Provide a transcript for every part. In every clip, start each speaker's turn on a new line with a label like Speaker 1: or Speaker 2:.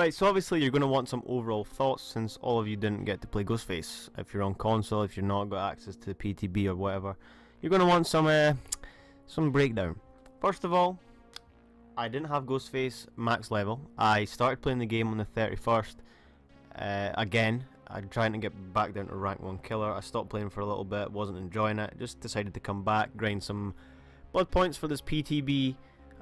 Speaker 1: Right, so obviously you're going to want some overall thoughts since all of you didn't get to play Ghostface. If you're on console, if you're not got access to the PTB or whatever, you're going to want some breakdown. First of all, I didn't have Ghostface max level. I started playing the game on the 31st. Again, I'm trying to get back down to rank 1 killer. I stopped playing for a little bit, wasn't enjoying it, just decided to come back, grind some blood points for this PTB,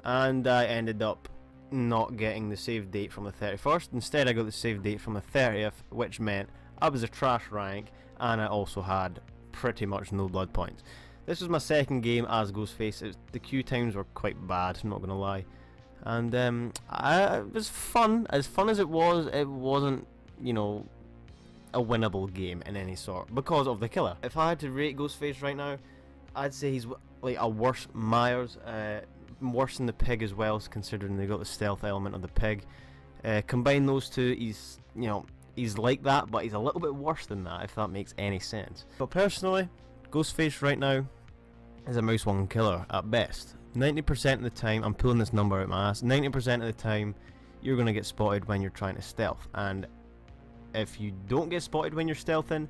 Speaker 1: and I ended up not getting the save date from the 31st. Instead I got the save date from the 30th, which meant I was a trash rank and I also had pretty much no blood points. This was my second game as Ghostface. The queue times were quite bad, I'm not gonna lie, and it was fun. As fun as it wasn't, you know, a winnable game in any sort because of the killer. If I had to rate Ghostface right now, I'd say he's like a worse Myers, worse than the pig as well, considering they got the stealth element of the pig. Combine those two, he's, you know, he's like that, but he's a little bit worse than that, if that makes any sense. But personally, Ghostface right now is a mouse 1 killer at best. 90% of the time, I'm pulling this number out my ass, 90% of the time you're going to get spotted when you're trying to stealth, and if you don't get spotted when you're stealthing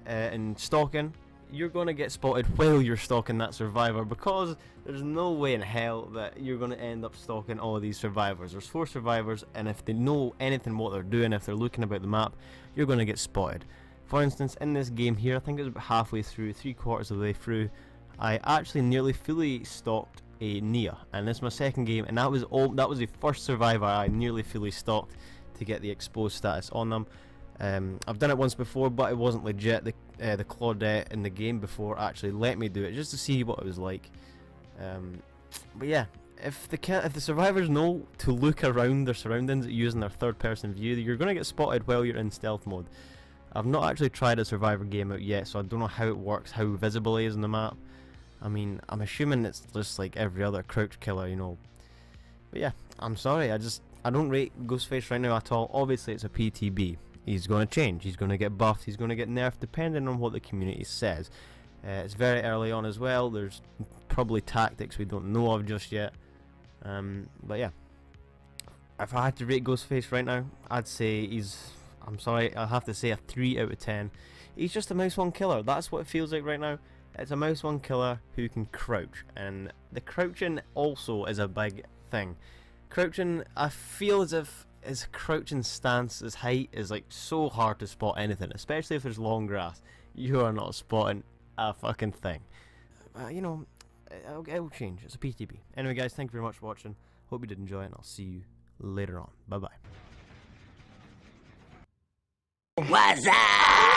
Speaker 1: and stalking, you're going to get spotted while you're stalking that survivor, because there's no way in hell that you're going to end up stalking all of these survivors. There's 4 survivors, and if they know anything what they're doing, if they're looking about the map, you're going to get spotted. For instance, in this game here, I think it was about halfway through, 3/4 of the way through, I actually nearly fully stalked a Nia, and this is my second game, and that was the first survivor I nearly fully stalked to get the exposed status on them. I've done it once before, but it wasn't legit. The Claudette in the game before actually let me do it just to see what it was like. But yeah, if the survivors know to look around their surroundings using their third-person view, you're going to get spotted while you're in stealth mode. I've not actually tried a survivor game out yet, so I don't know how it works, how visible he is on the map. I mean, I'm assuming it's just like every other crouch killer, you know. But yeah, I'm sorry, I don't rate Ghostface right now at all. Obviously it's a PTB. He's going to change, he's going to get buffed, he's going to get nerfed depending on what the community says. It's very early on as well, there's probably tactics we don't know of just yet. But yeah, if I had to rate Ghostface right now, I'd say I'm sorry, I'll have to say a 3 out of 10. He's just a mouse 1 killer, that's what it feels like right now. It's a mouse 1 killer who can crouch, and the crouching also is a big thing. Crouching, I feel as if his crouching stance, his height is like so hard to spot anything, especially if there's long grass. You are not spotting a fucking thing. You know, it'll change. It's a PTB. Anyway guys, thank you very much for watching. Hope you did enjoy it, and I'll see you later on. Bye bye.
Speaker 2: What's up?